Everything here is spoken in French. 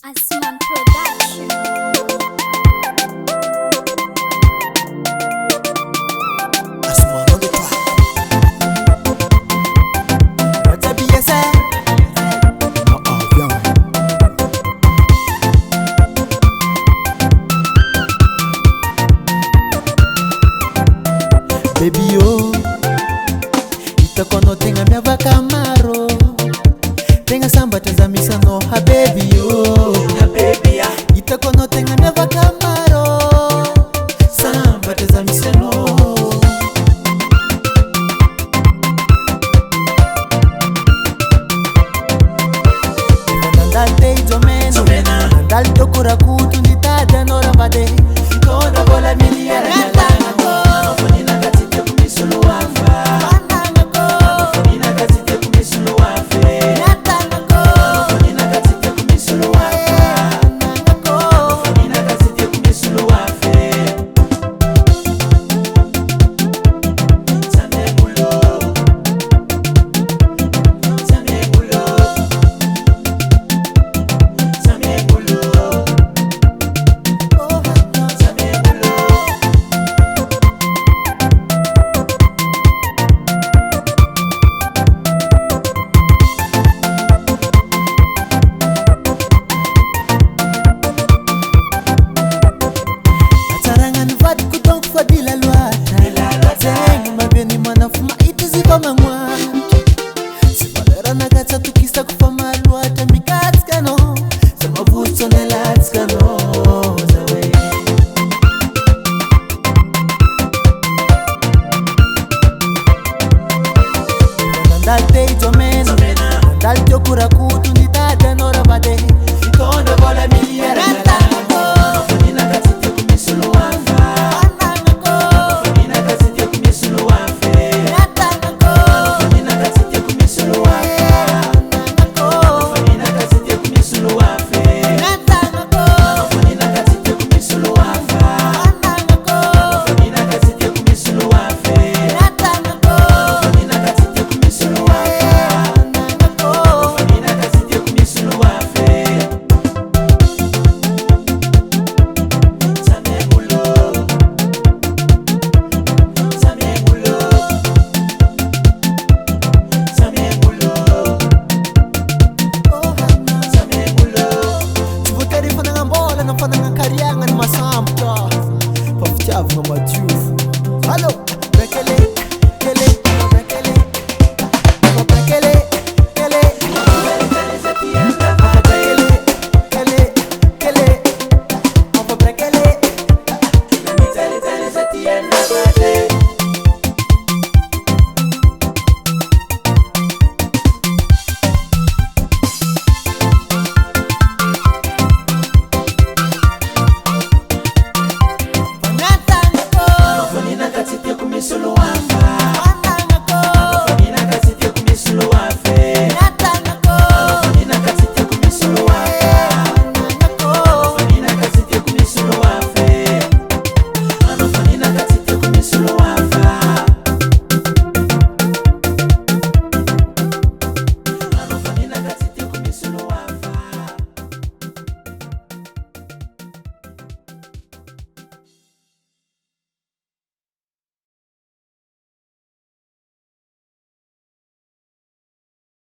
Asman Production. Asman on the track. Rata BSA. Viens. Baby oh, itakono tenga mia vakamaro. Tenga samba tazamisa no ha baby oh. Ha baby ya. Itakono tenga mia vakamaro. Samba tazamisa no. Nandate izomeno. Nandal tokura kutu nitada no rabade. Kona bola miliara.